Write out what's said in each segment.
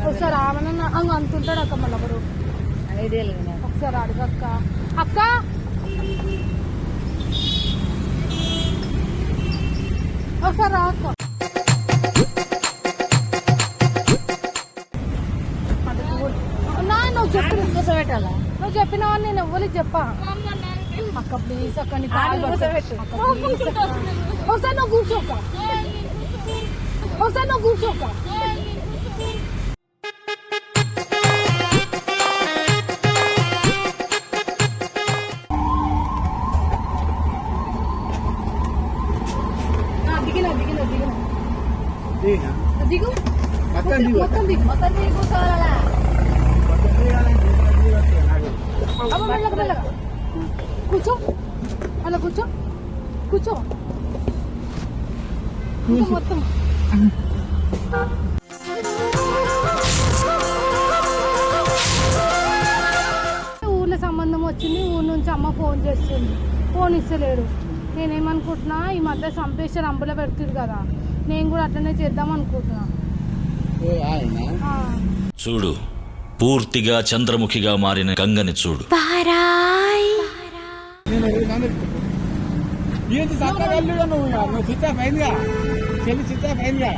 ఒకసారి ఆమె అంతుంటాడు అక్క మన ఎవరు ఐడియా లేదు నాకు. ఒకసారి అడగక్క. అక్క ఒకసారి రా అక్క. నువ్వు చెప్పిన కూర్చోబెట్టాలా? నువ్వు చెప్పినావా నేను ఎవ్వరికి చెప్పా. అక్క ప్లీజ్ అక్క నీ కాలు పడతా. ఒకసారి నువ్వు కూర్చోక, ఒకసారి నువ్వు కూర్చోక. దిగు మొత్తం దిగు మొత్తం దిగు కూర్చోవాలా? కూర్చో అలా కూర్చో కూర్చో మొత్తం. ఊర్లో సంబంధం వచ్చింది, ఊరు నుంచి అమ్మ ఫోన్ చేస్తుంది, ఫోన్ ఇస్తలేడు. నేనేమనుకుంటున్నా ఈ మధ్య సంపేష రంబులో పెడుతుంది కదా, నేను కూడా అట్లనే చేద్దాం అనుకుంటున్నా. చూడు, పూర్తిగా చంద్రముఖిగా మారిన గంగని చూడు. ఏంటి సత్తగల్లుగా నువ్వు చిత్తా పైందిగా చెల్లి చిత్తా పైందిగా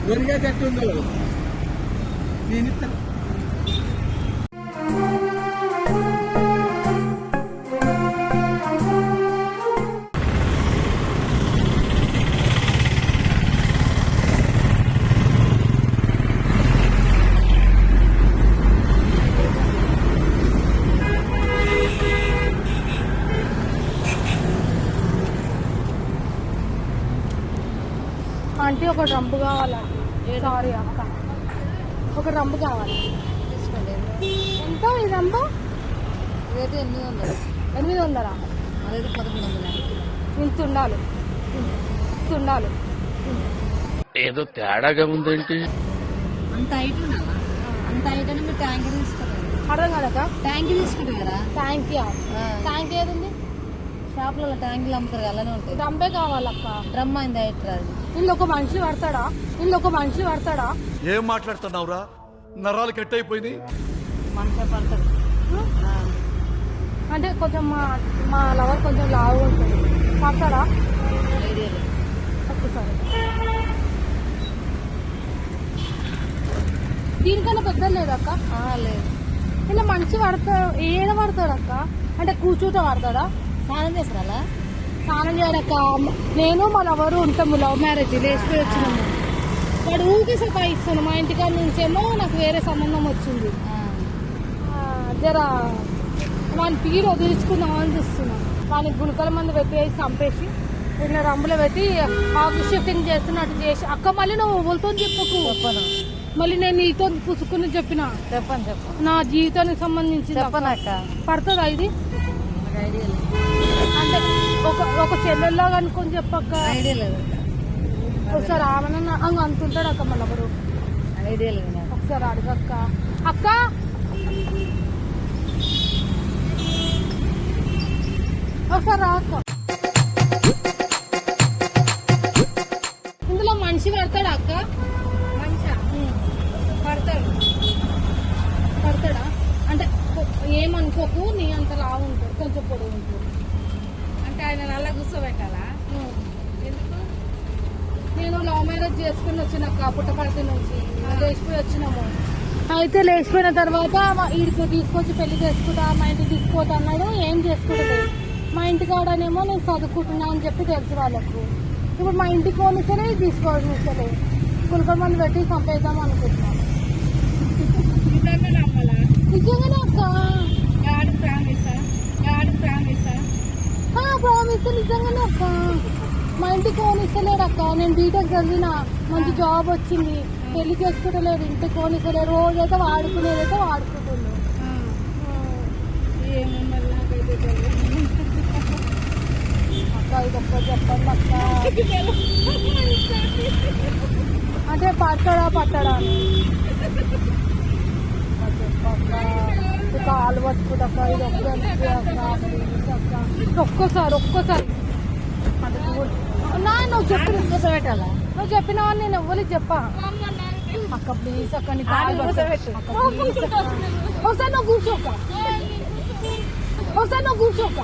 దొరికే చెట్టుందో నేను ఇస్తాను. ఆంటీ ఒక రంబు కావాలా? సారీ అక్క, ఒక రంబు కావాలి. ఎంత ఈ రంబు? ఇదైతే 800. 800? అదైతే 1100. ఇంత ఉండాలి, ఇంత ఉండాలి. ఏదో తేడాగా ఉందేంటి? అంత హైట్ ఉండాలా? అంత హైట్ అని మీరు ట్యాంక్ తీసుకుంటారు. అర్థం కదక? ట్యాంక్ తీసుకుంటారు కదా. ట్యాంక్ ట్యాంక్ ఏది షాపులలో ట్యాంకులు అమ్ముతారు, అలానే ఉంటాయి. రంబే కావాలక్క. డ్రమ్ అయింది హైట్ రాదు. ఇల్లు ఒక మనిషి పడతాడా? ఇల్లు ఒక మనిషి పడతాడా? ఏం మాట్లాడుతున్నావురా? నరాలు కట్ అయిపోయింది. మనిషి పడతాడు. అంటే కొంచెం మా లవర్ కొంచెం లావు ఉంటుంది, పడతాడా? ఐడియా లేదు. ఒక్కసారి దీనికన్నా పెద్ద లేదక్క? లేదు. ఇలా మనిషి పడతాడు, ఏడ పడతాడు అక్క? అంటే కూర్చుంటే పడతాడా? స్నానం చేస్తారా? స్నానం చేయడక్క. నేను మా లవరు ఉంటాము, లవ్ మ్యారేజ్ లేచిపోయి వచ్చినాము. వాడు ఊరికి సతాయిస్తాను. మా ఇంటికాడ నుంచేమో నాకు వేరే సంబంధం వచ్చింది. జర వాని పీరు వదిలించుకుందామని చూస్తున్నాం. వానికి గుణకల మంది పెట్టేసి చంపేసి ఇట్లా రంబులో పెట్టి ఆఫీస్ షిఫ్టింగ్ చేస్తున్నట్టు చేసి. అక్క మళ్ళీ నువ్వు ఎవరితో చెప్పకు. చెప్పను. మళ్ళీ నేను నీతో పుసుకుని చెప్పిన. చెప్పను. నా జీవితానికి సంబంధించి చెప్పను అక్క. పడుతుందా ఇది? ఐడియా లేదు. అంటే ఒక చెల్లెల్లో అనుకొని చెప్పక్క. ఐడియా లేదు. ఒకసారి ఆమె అంతుంటాడు అక్క మన ఎవరు ఐడియా లేదు. ఒకసారి అడగక్క. అక్క ఒకసారి రా అక్క. ఇందులో మనిషి పడతాడా అక్క? పడతాడు. పడతాడా? అంటే ఏమనుకోకు, నీ అంత లావు ఉంటాడు, కొంచెం పొడవు ఉంటుంది. అంటే ఆయన అలా కూర్చోబెట్టాలా? ఎందుకు? నేను లవ్ మ్యారేజ్ చేసుకుని వచ్చినాక పుట్టపర్తి నుంచి లేచిపోయి వచ్చినాము. అయితే లేచిపోయిన తర్వాత వీడికి తీసుకొచ్చి పెళ్లి చేసుకుంటా, మా ఇంటికి తీసుకుపోతా అన్నాడు. ఏం చేసుకుంటలేదు. మా ఇంటి కాడనేమో నేను చదువుకుంటున్నా అని చెప్పి తెలుసు వాళ్ళకు. ఇప్పుడు మా ఇంటికి పోనీ సరే తీసుకోవడం సరే పులకల మంది పెట్టి చంపేద్దాం అనుకుంటున్నాను. నిజంగానే అక్క. ప్రామిస్ నిజంగానే అక్క. మా ఇంటికి పోనిస్తలేడు అక్క. నేను బీటెక్ చదివిన, మంచి జాబ్ వచ్చింది, పెళ్లి చేసుకుంటలేడు, ఇంటికి పోనిస్తలేడు. రోజైతే వాడుకునేదైతే వాడుకుంటుండు. అక్క ఇదొక్క చెప్పండి అక్క. అంటే పట్టడా అని కాలు పట్టుకుంటక్క. ఇది ఒక్కసారి నువ్వు చెప్పిన కూర్చోబెట్టాలా నువ్వు చెప్పినావా నేను ఎవ్వరికి చెప్పా అక్క ప్లీజ్ అక్క నీ కాలు పడతా. అక్క, please అక్క. ఒకసారి నువ్వు కూర్చోక ఒకసారి నువ్వు కూర్చోక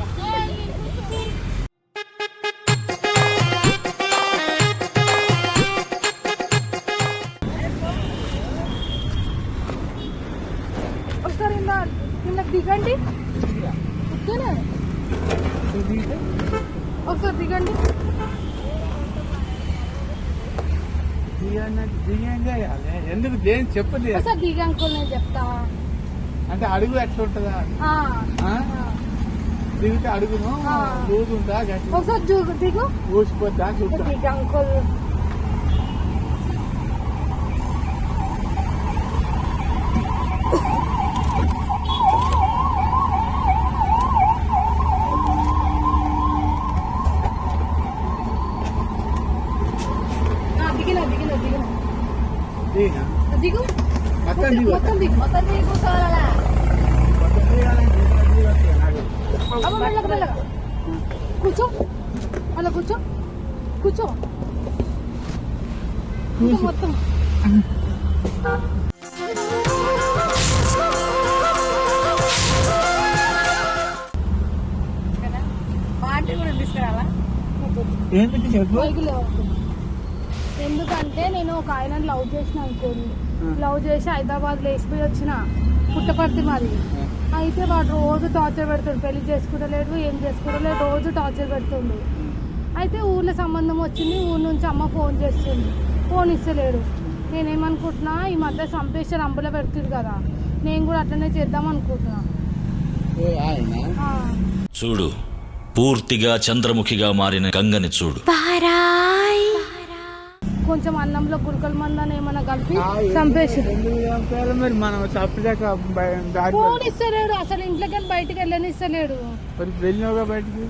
ఒకసారి నిన్న దిగండి ఓకేనా? ఒకసారి దిగండి దిగేం చేయాలి ఎందుకు దేని చెప్పలేదు ఒకసారి దిగి అంకుల్ నేను చెప్తా అంటే అడుగు ఎట్లా ఉంటుందా ఆ, ఆ? దిగితే అడుగును ఆ. రోజు ఉందా గట్టి ఒకసారి దిగు ఊసిపోద్దా చూద్దాం దిగి అంకుల్ దిగిన దిగిన దిగిన దిగినా? దిగు మొత్తం దిగు మొత్తం దిగు మొత్తం తిరిగి కూర్చోవాలా మొత్తం దిగాలంటే దిగొచ్చు నాకు. అమ్మ మెల్లగా మెల్లగా కూర్చో అలా కూర్చో కూర్చో ఇంకా మొత్తం పార్టీ కూడా తీసుకురావాలా ఏంటి చెప్పు బైకులో ఎందుకంటే నేను ఒక ఆయన లవ్ చేసిన అనుకోండి లవ్ చేసి హైదరాబాద్ లేచిపోయి వచ్చిన పుట్టపర్తి మాది అయితే వాడు రోజు టార్చర్ పెడుతుండు పెళ్లి చేసుకుంటలేడు ఏం చేసుకుంటలేడు రోజు టార్చర్ పెడుతుండు అయితే ఊర్లో సంబంధం వచ్చింది ఊరు నుంచి అమ్మ ఫోన్ చేస్తుంది ఫోన్ ఇస్తలేడు నేనేమనుకుంటున్నా ఈ మధ్య సంపేష రంబులో పెడుతుంది కదా నేను కూడా అట్లనే చేద్దాం అనుకుంటున్నా ఆయన ఆ. చూడు పూర్తిగా చంద్రముఖిగా మారిన గంగని చూడు. కొంచెం అన్నంలో గుల్కల్ మందని ఏమన్నా కలిపి సంపేసి ఎందుకు చంపారు మరి మనం తప్పదాకా దారి ఫోన్ ఇస్తలేడు అసలు ఇంట్లోకి బయటకు వెళ్ళనిస్తలేడు మరి వెళ్ళినావుగా బయటికి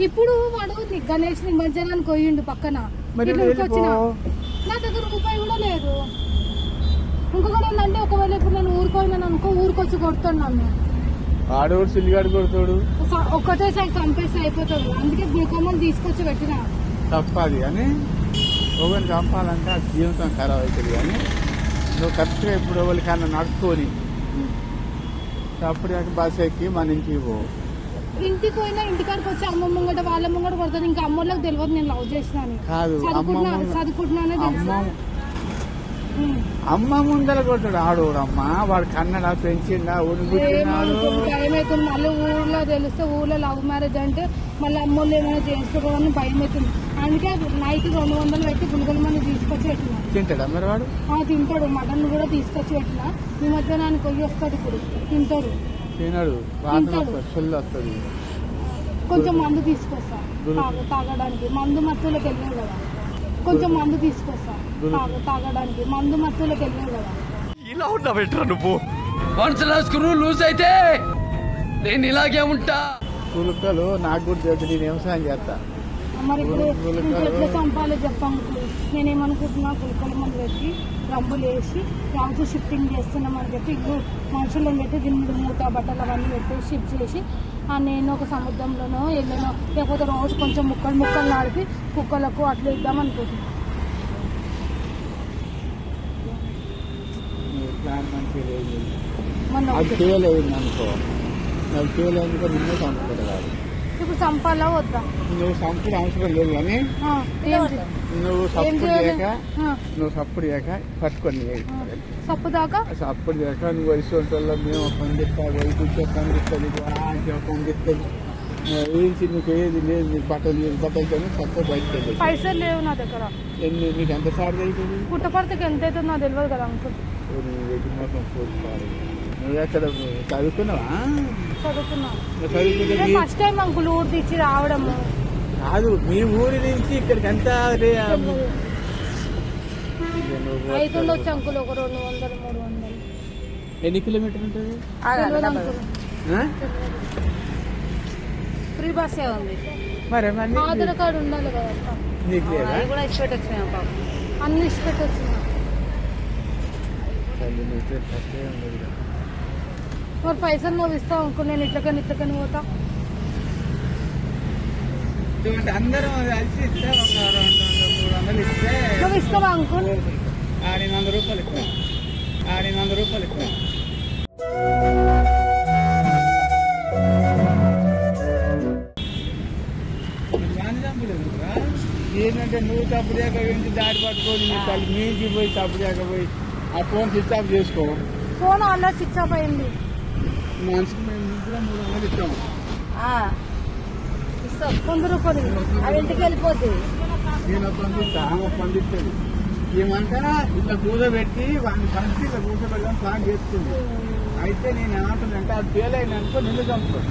ఇప్పుడు వాడు గణేష్ నిమజ్జనానికి పోయిండు పక్కన మరి ఇట్లా వెళ్ళిపో. నా దగ్గర రూపాయి కూడా లేదు ఇంకొకటి ఏంటంటే ఒకవేళ ఇప్పుడు నేను ఊరుకోయినాను అనుకో ఊరికొచ్చి కొడుతాడు నన్ను ఆడోడు సిల్లిగాడు కొడుతాడు ఒక్కటేసారి చంపేసి అయిపోతాడు అందుకే గ్లూకోమని తీసుకొచ్చి పెట్టిన తప్పది అని ఒకరిని చంపాలంటే ఆ జీవితం ఖరాబ్ అవుతుంది కానీ నువ్వు కరెక్ట్గా ఇప్పుడు ఎవరికన్నా నడుచుకొని అప్పుడు బస్ ఎక్కి మన ఇంటికి పో ఇంటికి పోయినా ఇంటికాడికి వచ్చి అమ్మ ముంగట వాళ్ళ ముంగట కొడుతుంది ఇంకా అమ్మోళ్ళకి తెలియదు నేను లవ్ చేసిన అని కాదు చదువుకుంటున్నానే అమ్మ తెలుసు అమ్మ ముందర కొట్టాడు ఆడోడు అమ్మ వాడు కన్నడా పెంచిండా ఉనిపుట్టినాడు భయం అవుతుంది మళ్ళీ ఊర్లో తెలిస్తే ఊర్లో లవ్ మ్యారేజ్ అంటే మళ్ళీ అమ్మోళ్ళు ఏమైనా చేసుకోవాలని భయం అవుతుంది అందుకే నైట్ 200 పెట్టి గుల్గల్ మంది తీసుకొచ్చి పెట్టిన తింటాడా మరి వాడు తింటాడు మటన్ కూడా తీసుకొచ్చి పెట్టిన ఈ మధ్యాహ్నానికి కొయ్యి వస్తాడు ఇప్పుడు తింటాడు తినడు వాసన స్మెల్ వస్తుంది కొంచెం మందు తీసుకొస్తా తాగడానికి మందు మత్తులోకి వెళ్ళావు కదా కొంచెం మందు తీసుకొస్తా తాగడానికి మందు మత్తులోకి వెళ్ళావు కదా ఇలా ఉన్నావేంట్రా నువ్వు మనసులో స్క్రూ లూజ్ అయితే నేను ఇలాగే ఉంటా పులుకలు నాకు కూడా తెలుసు నేను వ్యవసాయం చేస్తా మరి ఇప్పుడు ఎట్లా చంపాలో చెప్పాము నేనేమనుకుంటున్నా కులకల మంది పెట్టి రంబులు వేసి రాజు షిఫ్టింగ్ చేస్తున్నామని చెప్పి ఇప్పుడు మనుషులను పెట్టి దీన్ని మూత బట్టలు అవన్నీ పెట్టి షిఫ్ట్ చేసి నేను ఒక సముద్రంలోనో వెళ్ళానో లేకపోతే రోజు కొంచెం ముక్కలు నాడిపి కుక్కలకు అట్లా ఇద్దాం అనుకుంటున్నాను ప్లాన్ మంచిగా లేదు మొన్న అది చేయలేదు అనుకో నాకు చేయలేదు నిన్నే చంపుతాడు ఇప్పుడు చంపాలా వద్దా నువ్వు చంపుడు అవసరం లేదు కానీ ఏంటి నువ్వు ఏం సప్పుడు చేయాలి చేయక నువ్వు సప్పుడు చేయక పట్టుకొని సప్పు దాకా సప్పుడు చేయక నువ్వు వయసు ఉంటుందో మేము పండిస్తా వైద్యుతో పండిస్తుంది పండిస్తుంది ఏంటి నీకు ఏది లేదు నీకు బట్టలతో సత్తు బయటకు వెళ్ళి పైసలు లేవు నా దగ్గర నీకు ఎంత సార్ అవుతుంది పుట్టపర్తికి ఎంత అవుతుందో నాకు తెలియదు కదా అంకుల్ మొత్తం పోతారు నువ్వు ఎక్కడ చదువుకున్నావా చదువుతున్నాను నువ్వు చదువుకుంటే ఫస్ట్ టైం అంకుల్ ఊరు తెచ్చి రావడము కాదు మీ ఊరి నుంచి ఇక్కడికి ఎంత అవుతుండొచ్చు అంకుల్ ఒక 200 300 ఎన్ని కిలోమీటర్లు ఉంటుంది తెలియదు అంకుల్ ఫ్రీ బస్ ఉంది మరి మరి ఆధార్ కార్డు ఉండాలి కదా అక్క. నీకు లేదా అవి కూడా ఇచ్చి పెట్టొచ్చినాయి పాపం అన్ని ఇచ్చి పెట్టొచ్చిన తల్లి నీకు కష్టమే ఉండదు కదా. మరి పైసలు నువ్వు ఇస్తావు అంకుల్ నేను ఇట్లకని పోతా ఎందుకంటే అందరం కలిసి ఇస్తే ఒక 200 ఇస్తావా అంకుల్? 800 రూపాయలు ఇస్తా. 800 రూపాయలు ఇస్తా. ఏంటంటే నువ్వు తప్పు లేక ఇంటి దారి పట్టుకొని నీ తల్లి మీకి పోయి తప్పు లేకపోయి ఆ ఫోన్ స్విచ్ ఆఫ్ చేసుకో. ఫోన్ ఆన్లైన్ స్విచ్ ఆఫ్ అయింది. మనిషికి మేము ఇంట్లో 300 ఇస్తాము. ఇస్తాం 100 రూపాయలు. అవి ఇంటికి వెళ్ళిపోతాయి. నేను పంపిస్తా, ఆమె పంపిస్తుంది. ఏమంటా ఇట్లా కూర్చోబెట్టి వాడిని పంచి ఇట్లా కూర్చోబెట్టడం ప్లాన్ చేస్తుంది. అయితే నేను ఏమంటుందంటే అది ఫెయిల్ అయినందుకో నిన్ను చంపుతాను.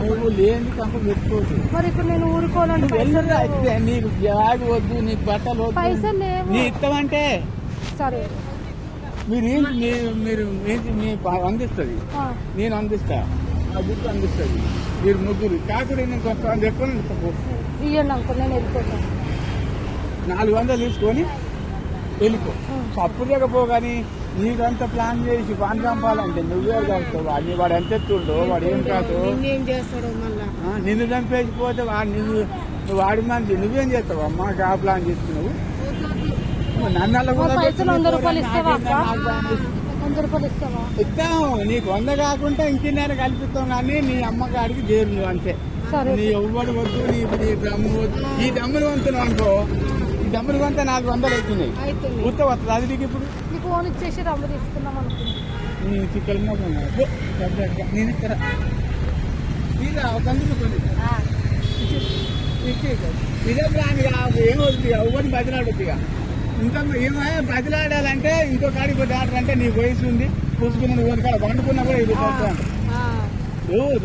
నువ్వు లేని కంప పెట్టుకోవచ్చు. మరి ఇప్పుడు నేను ఊరుకోనండి. వెళ్ళరా అయితే నీకు బ్యాగ్ వద్దు, నీకు బట్టలు వద్దు. పైసలు లేవు. నీ ఇస్తామంటే సరే మీరు అందిస్తుంది, నేను అందిస్తా, ఆ గుర్తు అందిస్తుంది. మీరు ముగ్గురు కాకుండా నేను కొంత చెప్పండి. ఇవ్వండి అంకుల్, నేను వెళ్ళిపోతాను. 400 తీసుకొని వెళ్ళిపో. అప్పుడు లేకపోగాని నీకంతా ప్లాన్ చేసి వాన్ చంపాలంటే నువ్వే చంపుతావు. వాడు ఎంత ఎత్తుండో వాడు ఏం కాదు. ఏం చేస్తాడు మళ్ళా? నిన్ను చంపేసిపోతే నువ్వు వాడి మంది నువ్వేం చేస్తావు? అమ్మాకి ఆ ప్లాన్ చేస్తున్నావు. నన్ను కూడా పైసలు 100 రూపాయలు ఇస్తావా? 100 రూపాయలు ఇస్తావా? ఇస్తాం. నీకు 100 కాకుండా ఇంకిన్నర కల్పిస్తాం. కానీ నీ అమ్మగాడికి చేరు నువ్వు అంతే. నీ ఎవ్వడు వద్దు, నీ దమ్ము వద్దు. ఈ దమ్ములు వంతున్నావు అనుకో, ఈ దమ్ములు కొంత 400 అవుతున్నాయి. ఉత్త వస్తుంది అది నీకు. ఇప్పుడు నీ ఫోన్ ఇచ్చేసి రమ్ము తీసుకుందాం అనుకున్నాను. నేను చిక్కలు నేను ఇక్కడ ఇదే ప్లాన్ ఏమవుతుంది? ఎవరిని బదిలాడొద్దు. ఇక ఇంకా ఏమో బదిలాడాలంటే ఇంకో కాడికి పోతే అంటే నీ వయసు ఉంది, చూసుకున్న ఊరి కాడ వండుకున్నా కూడా ఇది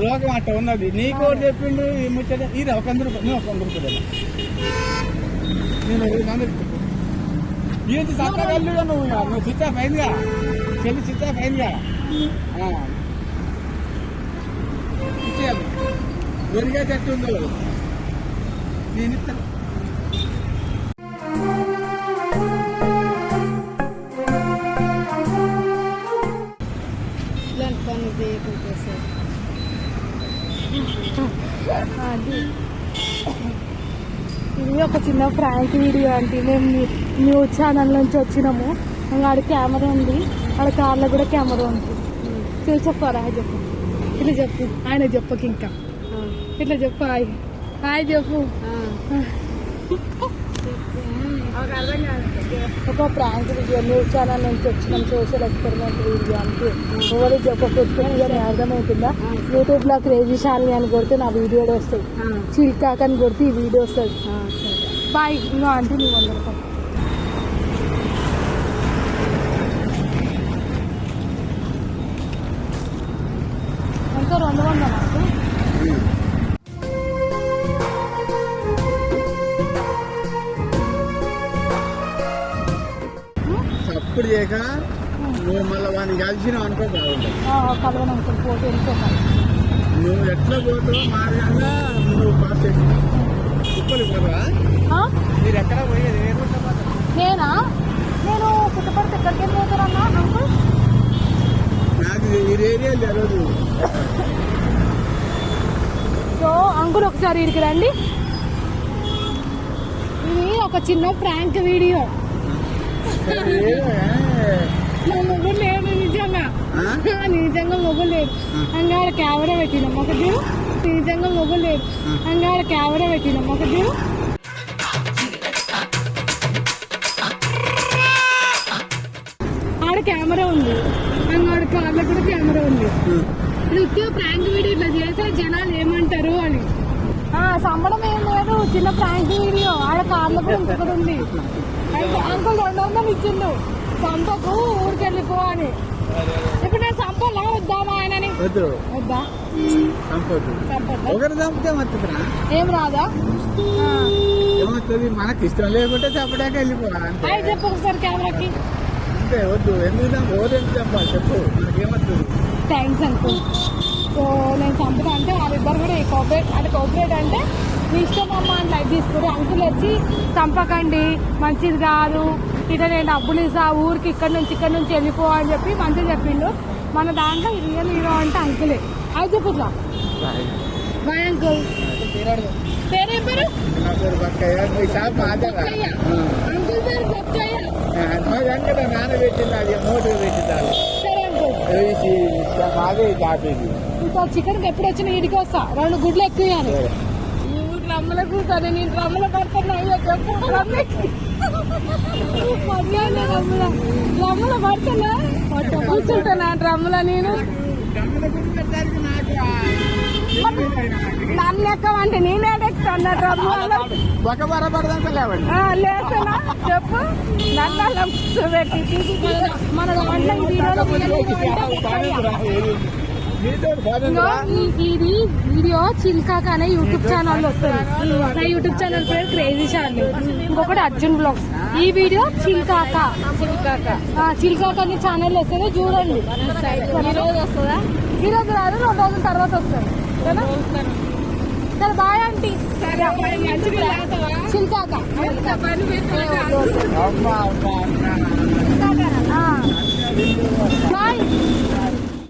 రోగం అట్ట ఉన్నది. నీకు చెప్పిండు ఈ ముచ్చట. ఇది 100 రూపాయలు, 100 రూపాయలు నేను 200 ఏంటి చక్కగల్లుగా నువ్వు చిట్టా పైందిగా, చెల్లి చిట్టా పైందిగా ఇచ్చేయాలి. దొరికే చెట్టు ఉందో నేను ఇస్తాను. ఇలాంటి పనులు చేయకుండా సార్. అది ఇది ఒక చిన్న ప్రాంక్ వీడియో అంటే మేము న్యూస్ ఛానల్ నుంచి వచ్చినాము. ఆడ కెమెరా ఉంది, ఆడ కార్లో కూడా కెమెరా ఉంది. చెప్పారా? హాయ్ చెప్పు, ఇట్లా చెప్పు. ఆయన చెప్పకు, ఇంకా ఇట్లా చెప్పు. హాయ్ హాయ్ చెప్పు. ఒక ప్రాంక్ వీడియో న్యూస్ ఛానల్ నుంచి వచ్చినాం. సోషల్ ఎక్స్పెరిమెంట్ వీడియో అంటే ఎవరు చెప్పకపోతే అర్థమవుతుందా? యూట్యూబ్లో క్రేజీ శాలిని అని కొడితే నా వీడియోలు వస్తాయి. చిల్కాక్ అని కొడితే ఈ వీడియో వస్తుంది. బాయ్. ఇంకా అంటే నీ 100 రూపాయలు. ఎంత 200 నాకు? అప్పుడు చేయక నువ్వు మళ్ళీ వాడిని కలిసినావు అనుకో బాగుంటుంది. కలవను అనుకుని పోటీ వెళ్ళిపోతాను. నువ్వు ఎట్లా పోతావు మార్గంగా నువ్వు పాస్ చేసినావు. కుప్పలు పోరా? మీరు ఎక్కడ పోయేది? నేనా? నేను పుట్టపడితే ఎక్కడికి వెళ్ళిపోతారన్నా అంకుల్? నాకు ఈ ఏరియా తెలియదు. సో అంకుల్ ఒకసారి ఇక్కడికి రండి. ఇది ఒక చిన్న ప్రాంక్ వీడియో. నా మొగ్గులు లేదు నిజంగా, నిజంగా మొగ్గులు లేదు. అంగాడ కెమెరా పెట్టినాం ఒక దీవు. నిజంగా మొగ్గులు లేదు. అంగాడ కెమెరా పెట్టినాం ఒక దీవు. ఆడ కెమెరా ఉంది, అంగాడ కార్లో కూడా కెమెరా ఉంది. నృత్య ప్రాంక్ వీడియో ఇట్లా చేస్తే జనాలు ఏమంటారు అని. సంబడం ఏం లేదు, చిన్న ప్రాంక్ వీడియో. ఆడ కార్లో కూడా ఇంకొకటి ఉంది. అంకుల్ 200 ఇచ్చిండు, సంపకు ఊరికి వెళ్ళిపో అని. ఇప్పుడు నేను సంపలా వద్దామా ఆయనని? వద్దా? ఏం రాదా? ఏమవుతుంది? మనకి ఇష్టం లేకుంటే చెప్పడాక వెళ్ళిపోవాలి. అయి చెప్పు ఒకసారి కెమెరాకి. అంటే వద్దు, ఎందుకు చెప్పాలి చెప్పు, మనకేమవుతుంది? Thanks uncle. సో నేను చంపుతా అంటే వాళ్ళిద్దరు కూడా కోఆపరేట్ అంటే మీ ఇష్టం అమ్మ అని లైట్ తీసుకుని అంకుల్ వచ్చి చంపకండి, మంచిది కాదు, ఇట్లా నేను డబ్బులు ఇస్తా, ఊరికి ఇక్కడ నుంచి వెళ్ళిపో అని చెప్పి మంచిగా చెప్పిండు. మన దాంట్లో రియల్ హీరో అంటే అంకులే. అది చెప్పు ఇట్లా. Bye uncle. పేరేం పేరు? బొక్కయ్య మీ షాప్ మాదేరా బొక్కయ్య. అంకుల్ పేరు బొక్కయ్య. కదా నాన్న పెట్టింది అది మోటార్ పెట్టింది అది సరే అంకుల్. మాదే షాప్ ఇది ఇంకో చికెన్ ఎప్పుడు వచ్చిన ఇంటికి వస్తా 2 గుడ్లు ఎక్కువయాను ఈ ఊర్లో అమ్మల కూర్చొని నేను రమ్మల పడుతున్నా రమ్మల పడుతున్నా కూర్చుంటానా రమ్మల నేను నన్ను ఎక్కమంటే నేనే ఎక్కుతున్నా రమ్మల బొక్క బరపడదంటే లేవండి లేసనా చెప్పు నన్ను అలా కూర్చోబెట్టి మన దాంట్లో ఈ ఇది వీడియో చిల్కాక అనే యూట్యూబ్ ఛానల్ వస్తుంది. నా యూట్యూబ్ ఛానల్ పేరు క్రేజీ ఛానల్, ఇంకొకటి అర్జున్ బ్లాగ్స్. ఈ వీడియో చిల్కాక అనే ఛానల్ వస్తుంది, చూడండి. ఈరోజు వస్తుందా? ఈరోజు రాదు, 2 రోజుల తర్వాత వస్తుంది. సరే బాయ్ ఆంటీ. చిల్కాక అమ్మా